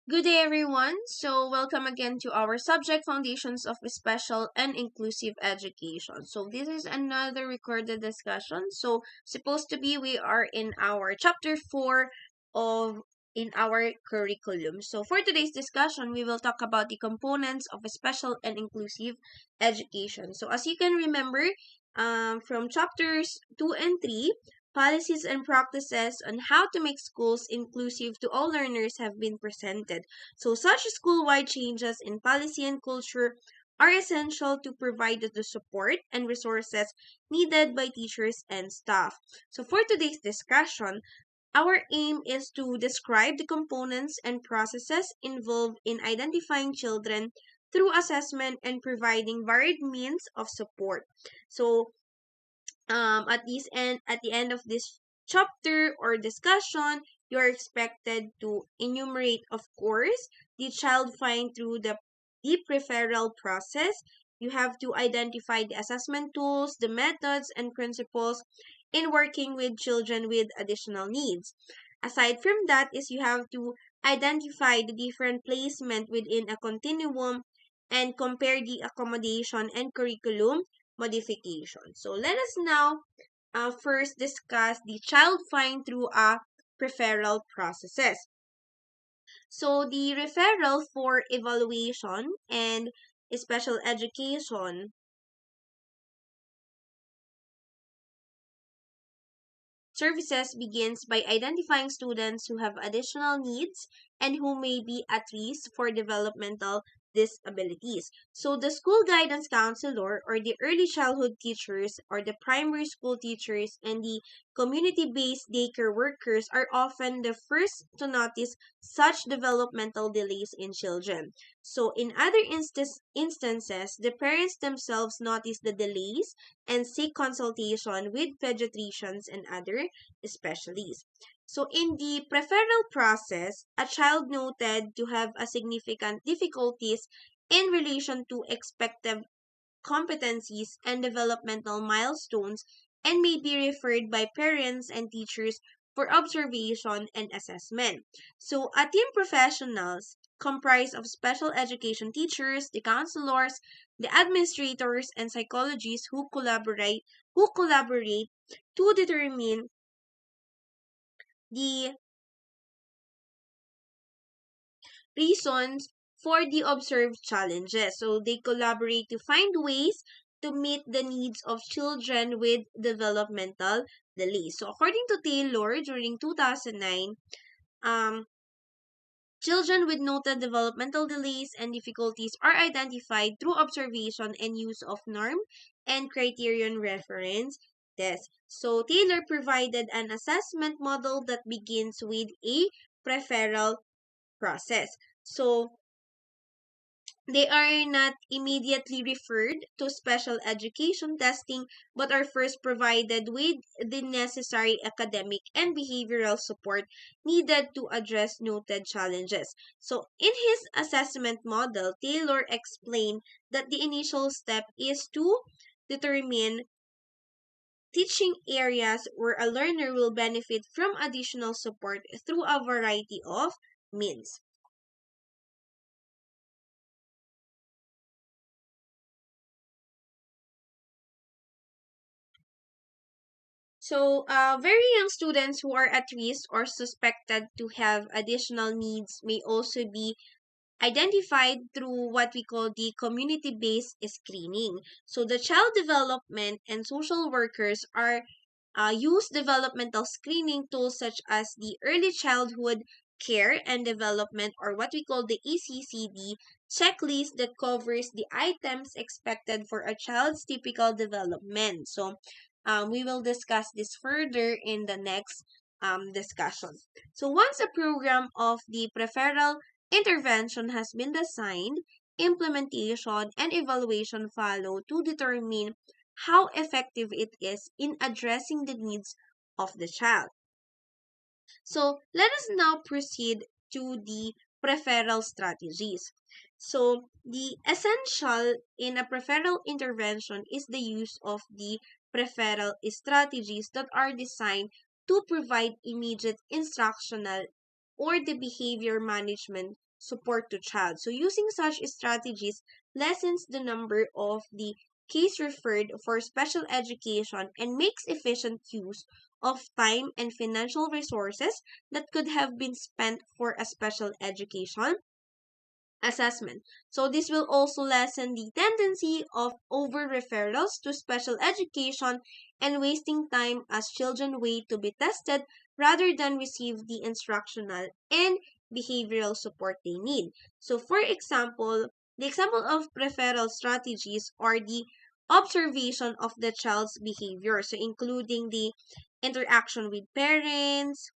Good day, everyone. Welcome again to our subject Foundations of Special and Inclusive Education. This is another recorded discussion. Supposed to be, we are in our chapter 4 of in our curriculum. For today's discussion, we will talk about the components of a special and inclusive education. As you can remember, from chapters 2 and 3, policies and practices on how to make schools inclusive to all learners have been presented. Such school-wide changes in policy and culture are essential to provide the support and resources needed by teachers and staff. For today's discussion, our aim is to describe the components and processes involved in identifying children through assessment and providing varied means of support. So, at the end of this chapter or discussion, you are expected to enumerate, of course, the child find through the referral process. You have to identify the assessment tools, the methods and principles in working with children with additional needs. Aside from that is you have to identify the different placement within a continuum and compare the accommodation and curriculum modification. Let us now first discuss the child find through a referral processes. The referral for evaluation and special education services begins by identifying students who have additional needs and who may be at risk for developmental disabilities. The school guidance counselor or the early childhood teachers or the primary school teachers and the community-based daycare workers are often the first to notice such developmental delays in children. In other instances, the parents themselves notice the delays and seek consultation with pediatricians and other specialists. In the referral process, a child noted to have a significant difficulties in relation to expected competencies and developmental milestones and may be referred by parents and teachers for observation and assessment. A team professionals comprised of special education teachers, the counselors, the administrators, and psychologists who collaborate to determine the reasons for the observed challenges. They collaborate to find ways to meet the needs of children with developmental delays. According to Taylor, during 2009, um, children with noted developmental delays and difficulties are identified through observation and use of norm and criterion reference tests. Taylor provided an assessment model that begins with a referral process. They are not immediately referred to special education testing but are first provided with the necessary academic and behavioral support needed to address noted challenges. In his assessment model, Taylor explained that the initial step is to determine teaching areas where a learner will benefit from additional support through a variety of means. Very young students who are at risk or suspected to have additional needs may also be identified through what we call the community-based screening. The child development and social workers are use developmental screening tools such as the Early Childhood Care and Development, or what we call the ECCD checklist that covers the items expected for a child's typical development. We will discuss this further in the next discussion. Once a program of the preferential intervention has been designed, implementation and evaluation follow to determine how effective it is in addressing the needs of the child. Let us now proceed to the preferential strategies. The essential in a preferential intervention is the use of the preferential strategies that are designed to provide immediate instructional or the behavior management support to child. So using such strategies lessens the number of the case referred for special education and makes efficient use of time and financial resources that could have been spent for a special education assessment. So this will also lessen the tendency of over referrals to special education and wasting time as children wait to be tested rather than receive the instructional and behavioral support they need. So for example, the example of referral strategies are the observation of the child's behavior, so including the interaction with parents,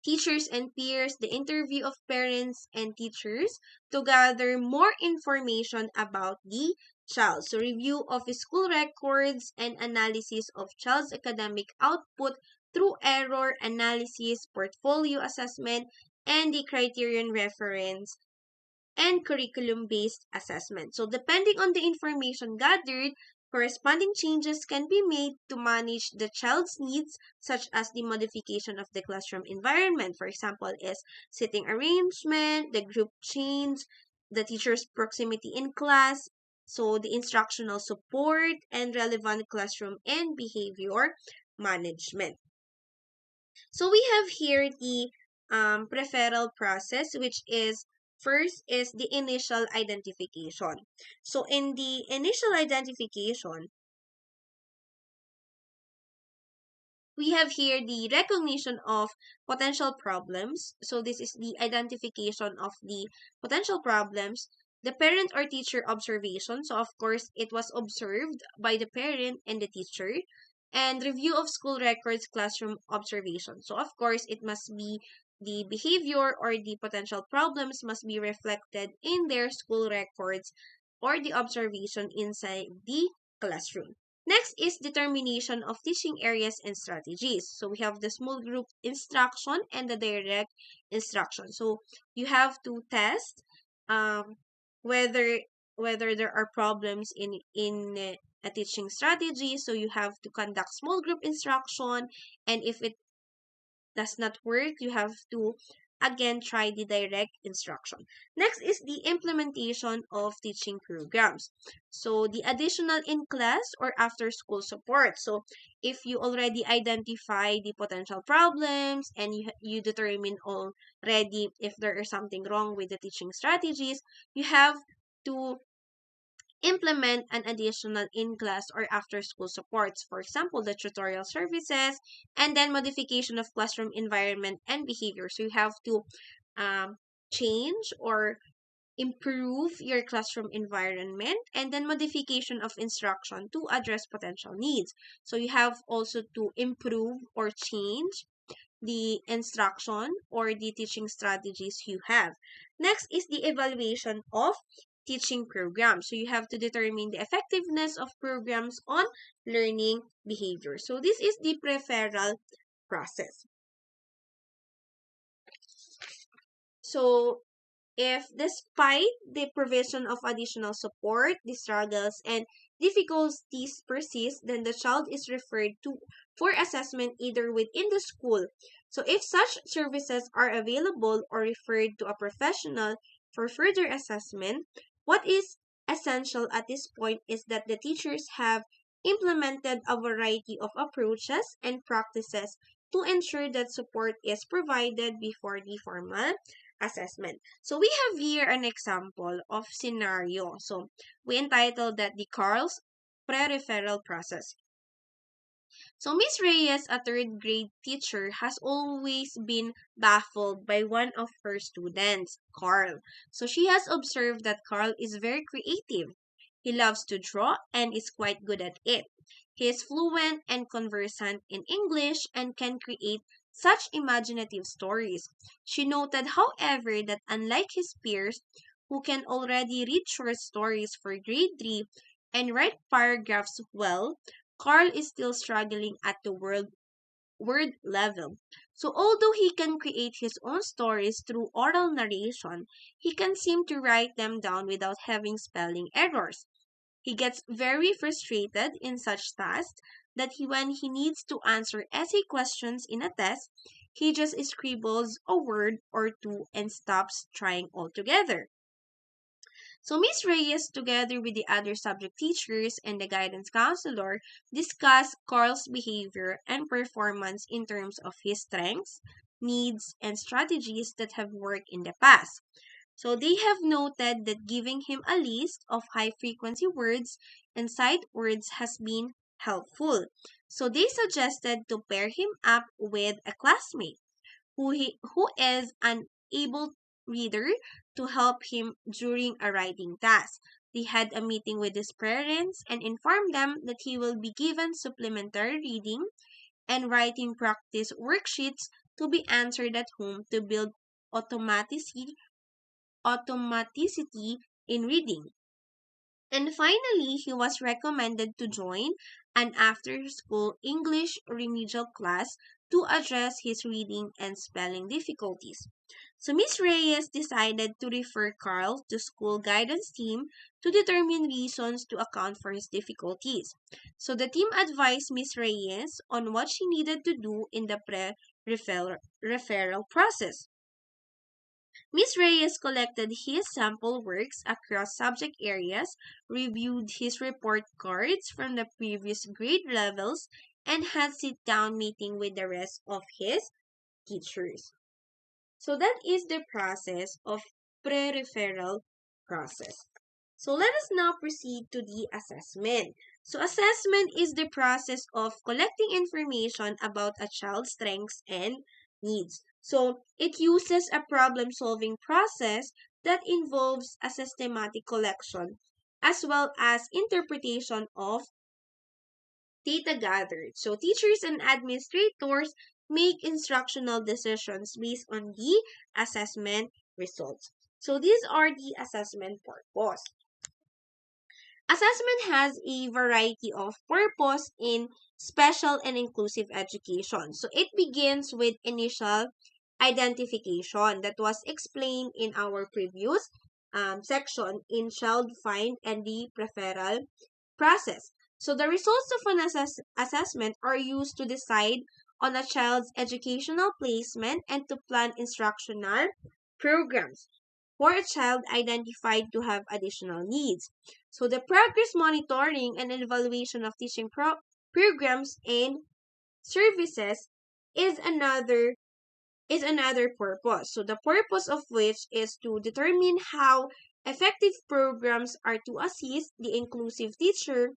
teachers and peers, the interview of parents and teachers to gather more information about the child. So review of school records and analysis of child's academic output through error analysis, portfolio assessment, and the criterion reference and curriculum-based assessment. So depending on the information gathered, corresponding changes can be made to manage the child's needs, such as the modification of the classroom environment. For example, is sitting arrangement, the group change, the teacher's proximity in class, so the instructional support, and relevant classroom and behavior management. So we have here the referral process, which is first is the initial identification. So in the initial identification, we have here the recognition of potential problems. So this is the identification of the potential problems. The parent or teacher observation. So of course, it was observed by the parent and the teacher. And review of school records, classroom observation. So of course, it must be the behavior or the potential problems must be reflected in their school records or the observation inside the classroom. Next is determination of teaching areas and strategies. So we have the small group instruction and the direct instruction. So you have to test um, whether there are problems in a teaching strategy. So you have to conduct small group instruction, and if it does not work, you have to again try the direct instruction. Next is the implementation of teaching programs. So the additional in class or after school support. So if you already identify the potential problems and you determine already if there is something wrong with the teaching strategies, you have to implement an additional in-class or after-school supports, for example, the tutorial services, and then modification of classroom environment and behavior. So you have to change or improve your classroom environment, and then modification of instruction to address potential needs. So you have also to improve or change the instruction or the teaching strategies you have. Next is the evaluation of teaching programs. So you have to determine the effectiveness of programs on learning behavior. So this is the referral process. So if despite the provision of additional support, the struggles and difficulties persist, then the child is referred to for assessment either within the school. So if such services are available or referred to a professional for further assessment, what is essential at this point is that the teachers have implemented a variety of approaches and practices to ensure that support is provided before the formal assessment. So we have here an example of scenario. So we entitled that the Carl's pre-referral process. So Miss Reyes, a third grade teacher, has always been baffled by one of her students, Carl. So she has observed that Carl is very creative. He loves to draw and is quite good at it. He is fluent and conversant in English and can create such imaginative stories. She noted, however, that unlike his peers, who can already read short stories for grade 3 and write paragraphs well, Carl is still struggling at the word level. So although he can create his own stories through oral narration, he can seem to write them down without having spelling errors. He gets very frustrated in such tasks that when he needs to answer essay questions in a test, he just scribbles a word or two and stops trying altogether. So Miss Reyes, together with the other subject teachers and the guidance counselor, discuss Carl's behavior and performance in terms of his strengths, needs, and strategies that have worked in the past. So they have noted that giving him a list of high frequency words and sight words has been helpful. So they suggested to pair him up with a classmate who is an able reader to help him during a writing task. They had a meeting with his parents and informed them that he will be given supplementary reading and writing practice worksheets to be answered at home to build automaticity automaticity in reading. And finally, he was recommended to join an after-school English remedial class to address his reading and spelling difficulties. So Miss Reyes decided to refer Carl to school guidance team to determine reasons to account for his difficulties. So the team advised Miss Reyes on what she needed to do in the pre-referral process. Miss Reyes collected his sample works across subject areas, reviewed his report cards from the previous grade levels, and had sit-down meeting with the rest of his teachers. So that is the process of pre-referral process. So let us now proceed to the assessment. So assessment is the process of collecting information about a child's strengths and needs. So it uses a problem-solving process that involves a systematic collection as well as interpretation of data gathered. So teachers and administrators make instructional decisions based on the assessment results. So these are the assessment purpose. Assessment has a variety of purpose in special and inclusive education. So it begins with initial identification that was explained in our previous section in child find and the referral process. So the results of an assessment are used to decide on a child's educational placement and to plan instructional programs for a child identified to have additional needs. So the progress monitoring and evaluation of teaching programs and services is another purpose. So the purpose of which is to determine how effective programs are to assist the inclusive teacher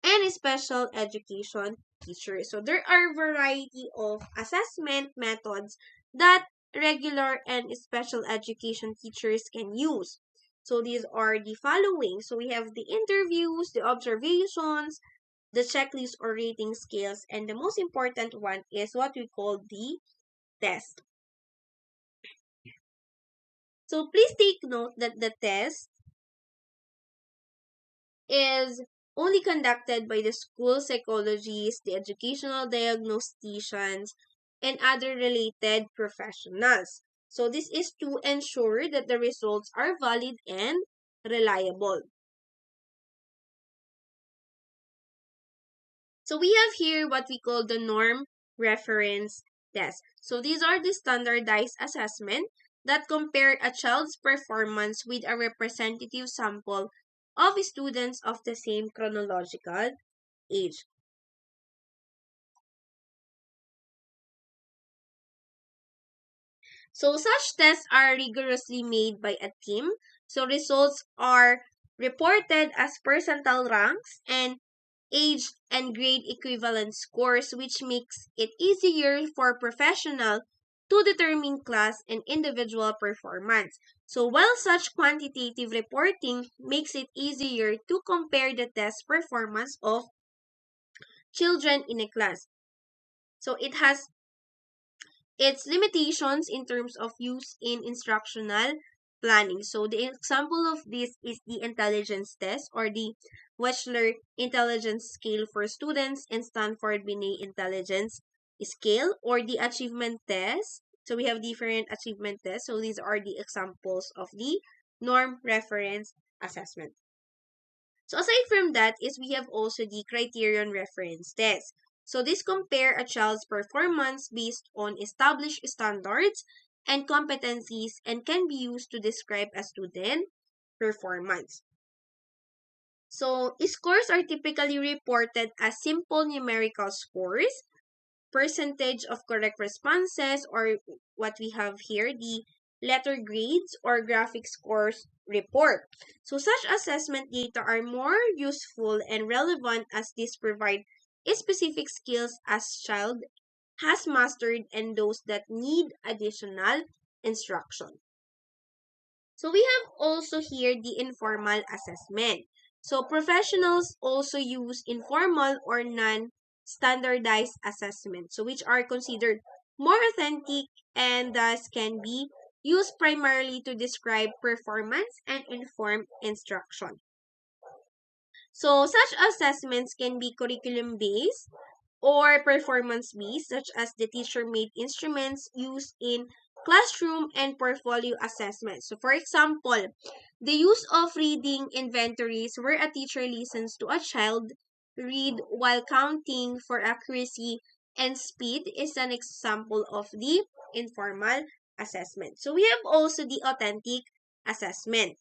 and special education teachers. So there are a variety of assessment methods that regular and special education teachers can use. So these are the following. So we have the interviews, the observations, the checklist or rating scales, and the most important one is what we call the test. So please take note that the test is only conducted by the school psychologists, the educational diagnosticians, and other related professionals. So this is to ensure that the results are valid and reliable. So we have here what we call the norm reference test. So these are the standardized assessment that compare a child's performance with a representative sample of students of the same chronological age. So such tests are rigorously made by a team. So results are reported as percentile ranks and age and grade equivalent scores, which makes it easier for professional to determine class and individual performance. So while such quantitative reporting makes it easier to compare the test performance of children in a class. So it has its limitations in terms of use in instructional planning. So the example of this is the intelligence test or the Wechsler Intelligence Scale for students and Stanford Binet Intelligence Scale or the achievement test. So we have different achievement tests. So these are the examples of the norm reference assessment. So aside from that is we have also the criterion reference test. So this compare a child's performance based on established standards and competencies and can be used to describe a student performance. So scores are typically reported as simple numerical scores, percentage of correct responses, or what we have here, the letter grades or graphic scores report. So such assessment data are more useful and relevant as these provide specific skills as child has mastered and those that need additional instruction. So we have also here the informal assessment. So professionals also use informal or non-standardized assessment, so which are considered more authentic and thus can be used primarily to describe performance and inform instruction. So such assessments can be curriculum based or performance based, such as the teacher made instruments used in classroom and portfolio assessment. So, for example, the use of reading inventories where a teacher listens to a child read while counting for accuracy and speed is an example of the informal assessment. So, we have also the authentic assessment.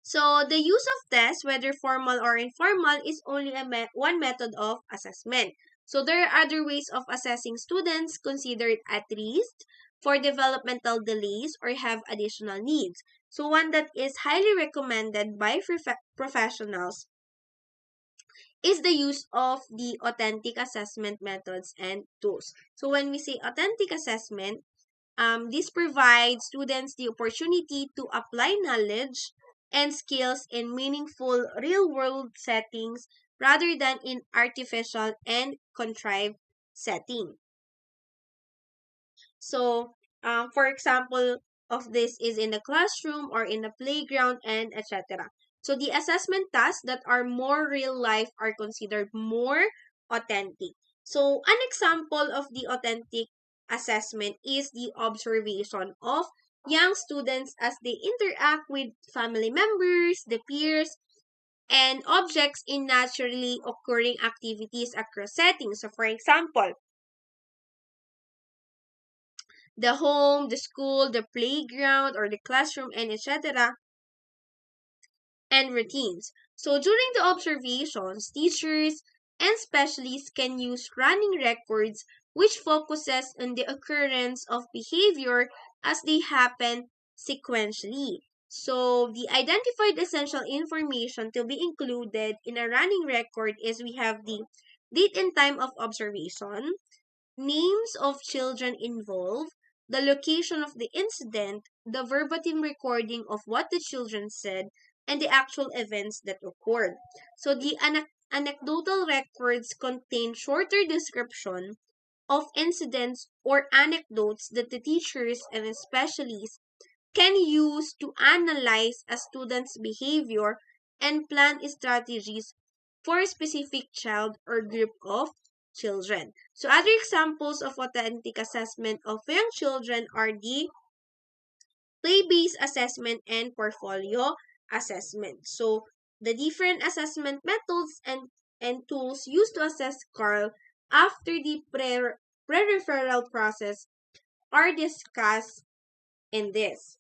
So, the use of tests, whether formal or informal, is only one method of assessment. So, there are other ways of assessing students considered at risk for developmental delays or have additional needs. So, one that is highly recommended by professionals is the use of the authentic assessment methods and tools. So, when we say authentic assessment, this provides students the opportunity to apply knowledge and skills in meaningful real-world settings rather than in artificial and contrived setting. So, for example of this is in the classroom or in the playground and etc. So, the assessment tasks that are more real life are considered more authentic. So, an example of the authentic assessment is the observation of young students as they interact with family members, the peers, and objects in naturally occurring activities across settings. So, for example, the home, the school, the playground, or the classroom, and etc., and routines. So during the observations, teachers and specialists can use running records which focuses on the occurrence of behavior as they happen sequentially. So the identified essential information to be included in a running record is we have the date and time of observation, names of children involved, the location of the incident, the verbatim recording of what the children said, and the actual events that occurred. So the anecdotal records contain shorter description of incidents or anecdotes that the teachers and specialists can use to analyze a student's behavior and plan strategies for a specific child or group of children. So other examples of authentic assessment of young children are the play-based assessment and portfolio assessment. So the different assessment methods and tools used to assess Carl after the pre-referral process are discussed in this.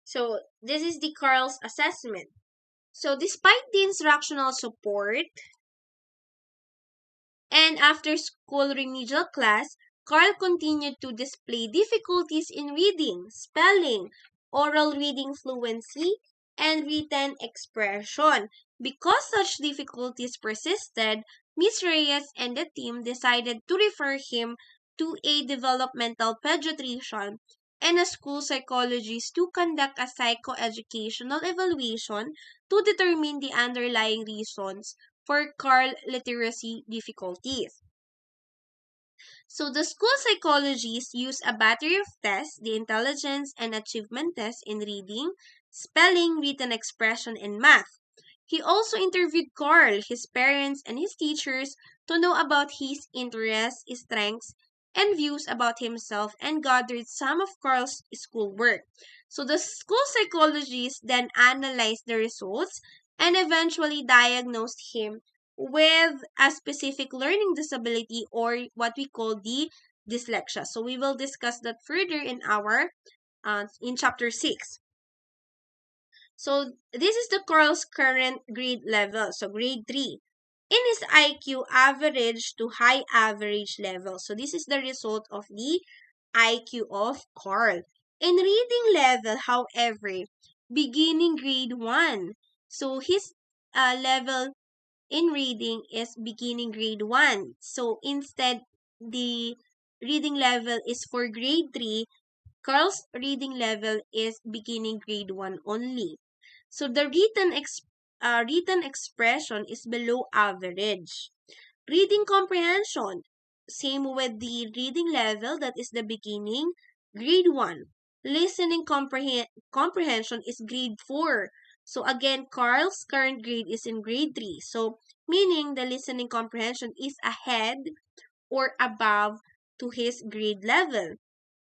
So this is the Carl's assessment. So despite the instructional support and after school remedial class, Carl continued to display difficulties in reading, spelling, oral reading fluency, and written expression. Because such difficulties persisted, Miss Reyes and the team decided to refer him to a developmental pediatrician and a school psychologist to conduct a psychoeducational evaluation to determine the underlying reasons for Carl literacy difficulties. So the school psychologists use a battery of tests, the intelligence and achievement test in reading, spelling, written expression, and math. He also interviewed Carl, his parents, and his teachers to know about his interests, strengths, and views about himself and gathered some of Carl's schoolwork. So the school psychologists then analyzed the results and eventually diagnosed him with a specific learning disability, or what we call the dyslexia. So we will discuss that further in our in chapter 6. So this is the Carl's current grade level, so grade 3. In his IQ average to high average level. So this is the result of the IQ of Carl. In reading level, however, beginning grade 1. So his level in reading is beginning grade 1. So instead, the reading level is for grade 3. Carl's reading level is beginning grade 1 only. So the written expression is below average. Reading comprehension, same with the reading level, that is the beginning, grade 1. Listening comprehension is grade 4. So again, Carl's current grade is in grade 3. So meaning the listening comprehension is ahead or above to his grade level.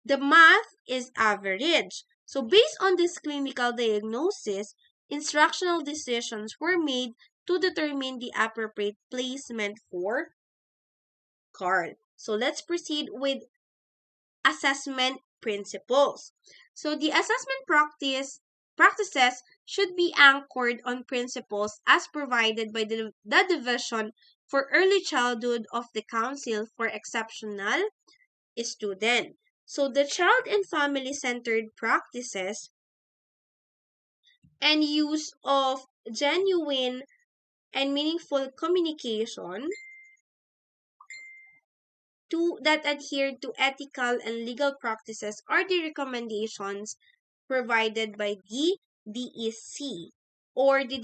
The math is average. So based on this clinical diagnosis, instructional decisions were made to determine the appropriate placement for Carl. So let's proceed with assessment principles. So the assessment practices should be anchored on principles as provided by the Division for Early Childhood of the Council for Exceptional Student. So the child and family-centered practices and use of genuine and meaningful communication that adhere to ethical and legal practices are the recommendations provided by the DEC or the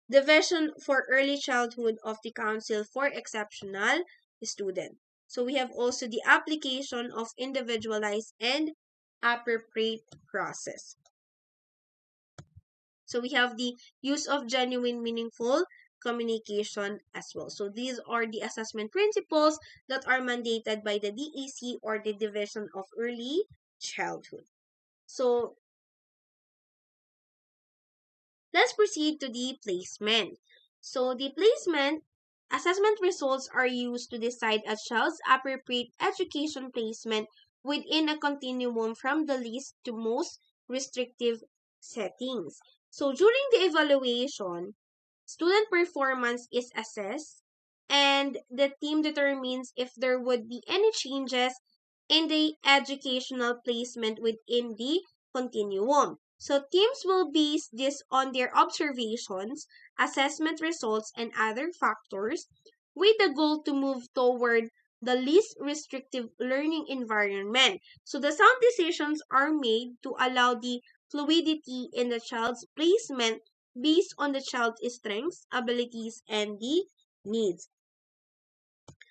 Division for Early Childhood of the Council for Exceptional Student. So we have also the application of individualized and appropriate process. So we have the use of genuine, meaningful communication as well. So these are the assessment principles that are mandated by the DEC or the Division of Early Childhood. So let's proceed to the placement. So the placement assessment results are used to decide a child's appropriate education placement within a continuum from the least to most restrictive settings. So during the evaluation, student performance is assessed and the team determines if there would be any changes in the educational placement within the continuum. So teams will base this on their observations, assessment results, and other factors with the goal to move toward the least restrictive learning environment. So the sound decisions are made to allow the fluidity in the child's placement based on the child's strengths, abilities, and the needs.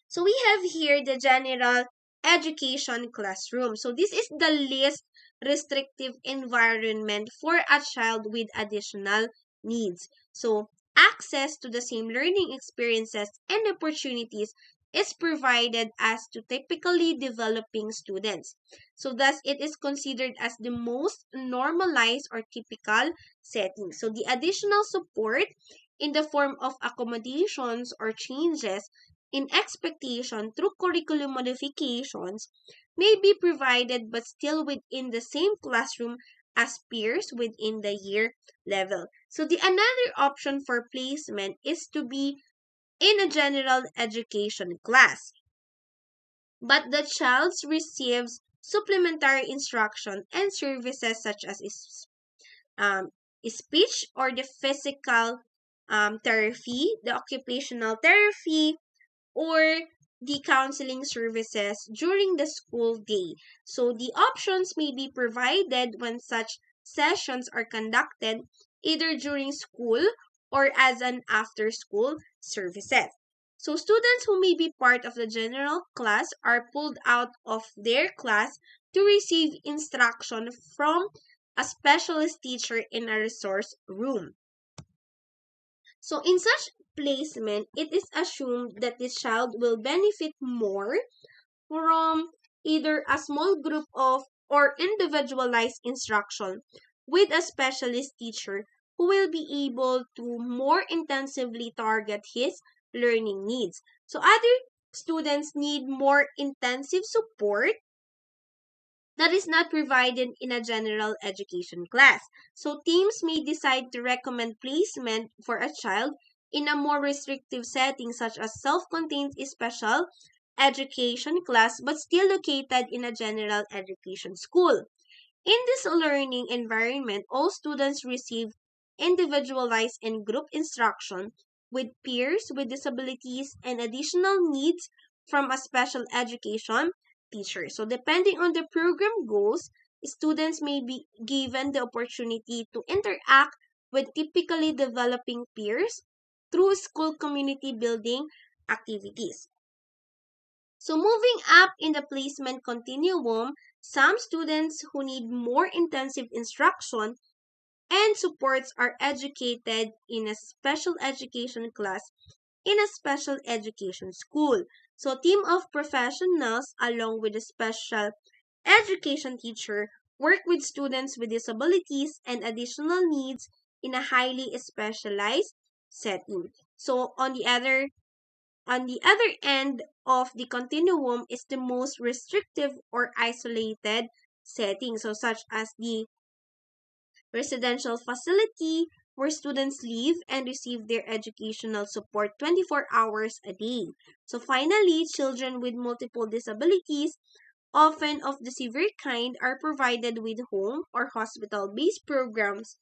So we have here the general education classroom. So this is the least restrictive environment for a child with additional needs. So access to the same learning experiences and opportunities is provided as to typically developing students. So thus it is considered as the most normalized or typical setting. So the additional support in the form of accommodations or changes in expectation through curriculum modifications may be provided but still within the same classroom as peers within the year level. So the another option for placement is to be in a general education class, but the child receives supplementary instruction and services such as um, speech or the physical therapy, the occupational therapy, or the counseling services during the school day. So the options may be provided when such sessions are conducted either during school or as an after-school services. So students who may be part of the general class are pulled out of their class to receive instruction from a specialist teacher in a resource room. So in such placement, it is assumed that the child will benefit more from either a small group of or individualized instruction with a specialist teacher who will be able to more intensively target his learning needs. So other students need more intensive support that is not provided in a general education class. So teams may decide to recommend placement for a child in a more restrictive setting such as self-contained special education class but still located in a general education school. In this learning environment, all students receive individualized and group instruction with peers with disabilities and additional needs from a special education teacher. So, depending on the program goals, students may be given the opportunity to interact with typically developing peers through school community building activities. So moving up in the placement continuum, some students who need more intensive instruction and supports are educated in a special education class in a special education school. So team of professionals along with a special education teacher work with students with disabilities and additional needs in a highly specialized setting. So on the other end of the continuum is the most restrictive or isolated setting, so such as the residential facility where students live and receive their educational support 24 hours a day. So finally, children with multiple disabilities, often of the severe kind, are provided with home or hospital-based programs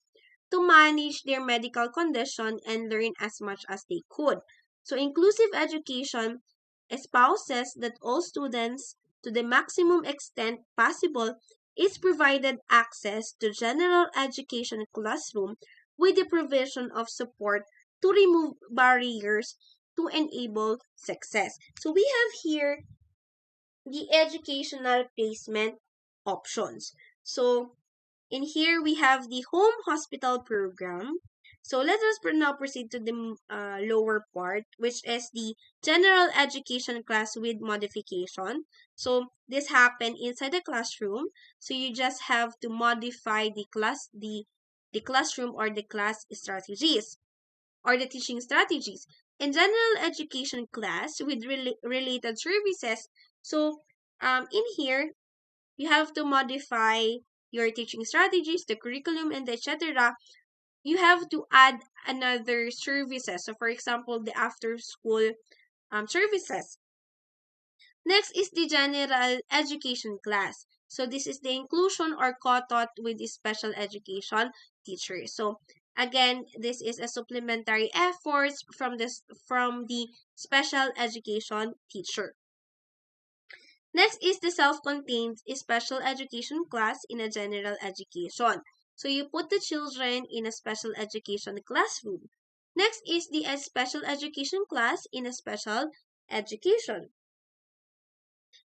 to manage their medical condition and learn as much as they could. So, inclusive education espouses that all students, to the maximum extent possible, is provided access to general education classroom with the provision of support to remove barriers to enable success. So, we have here the educational placement options. So, in here, we have the home hospital program. So let us now proceed to the lower part, which is the general education class with modification. So this happened inside the classroom. So you just have to modify the classroom or the class strategies or the teaching strategies. In general education class with related services, so in here you have to modify your teaching strategies, the curriculum, and etc. You have to add another services. So, for example, the after school services. Next is the general education class. So, this is the inclusion or co-taught with the special education teacher. So, again, this is a supplementary efforts from the special education teacher. Next is the self-contained special education class in a general education. So you put the children in a special education classroom. Next is the special education class in a special education.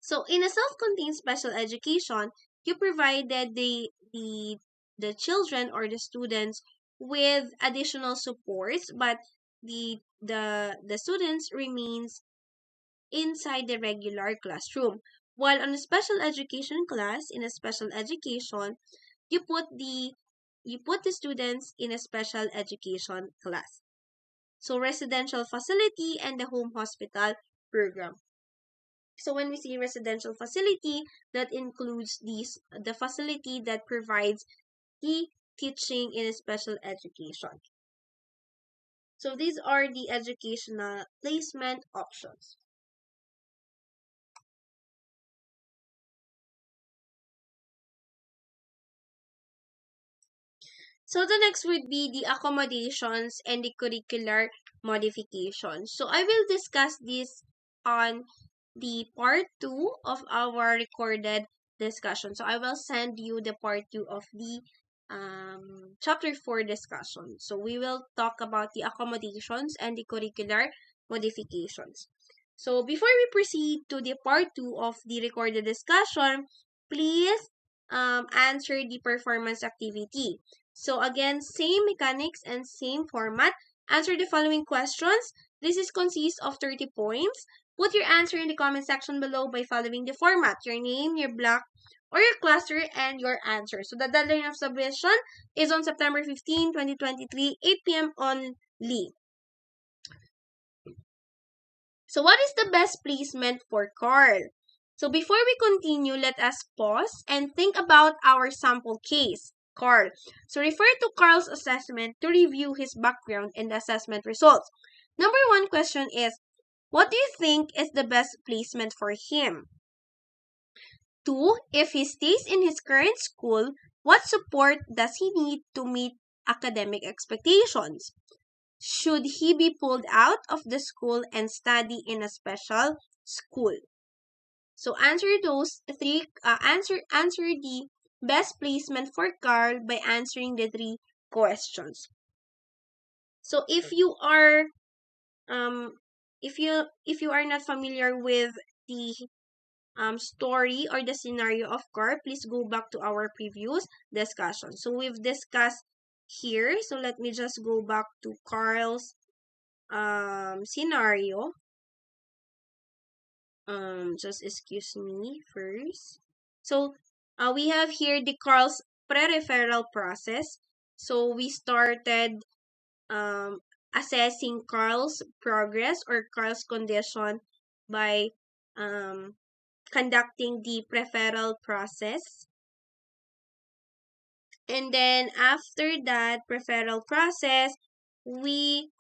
So in a self-contained special education, you provided the children or the students with additional supports, but the students remains inside the regular classroom. While on a special education class in a special education, you put the you put the students in a special education class. So residential facility and the home hospital program. So when we see residential facility, that includes the facility that provides the teaching in a special education. So these are the educational placement options. So the next would be the accommodations and the curricular modifications. So I will discuss this on the part 2 of our recorded discussion. So I will send you the part 2 of the chapter 4 discussion. So we will talk about the accommodations and the curricular modifications. So before we proceed to the part 2 of the recorded discussion, please answer the performance activity. So again, same mechanics and same format. Answer the following questions. This is consists of 30 points. Put your answer in the comment section below by following the format. Your name, your block, or your cluster and your answer. So the deadline of submission is on September 15, 2023, 8 p.m. only. So what is the best placement for Carl? So before we continue, let us pause and think about our sample case, Carl. So refer to Carl's assessment to review his background and assessment results. Number one question is, what do you think is the best placement for him? 2, if he stays in his current school, what support does he need to meet academic expectations? Should he be pulled out of the school and study in a special school? So answer those three. Answer the best placement for Carl by answering the 3 questions. So if you are if you are not familiar with the story or the scenario of Carl, please go back to our previous discussion. So we've discussed here. So let me just go back to Carl's scenario. Just excuse me first. So we have here the Carl's pre-referral process. So we started assessing Carl's progress or Carl's condition by conducting the referral process. And then after that referral process, we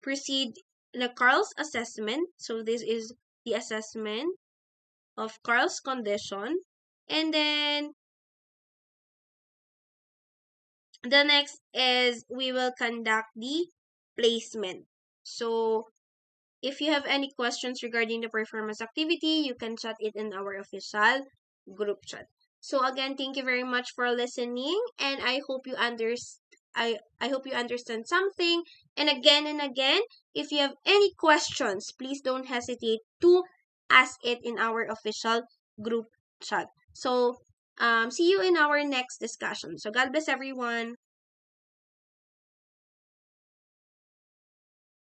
proceed the Carl's assessment. So this is the assessment of Carl's condition. And then the next is we will conduct the placement. So if you have any questions regarding the performance activity, you can chat it in our official group chat. So again, thank you very much for listening, and I hope you I hope you understand something. And again, if you have any questions, please don't hesitate to ask it in our official group chat. So see you in our next discussion. So God bless everyone.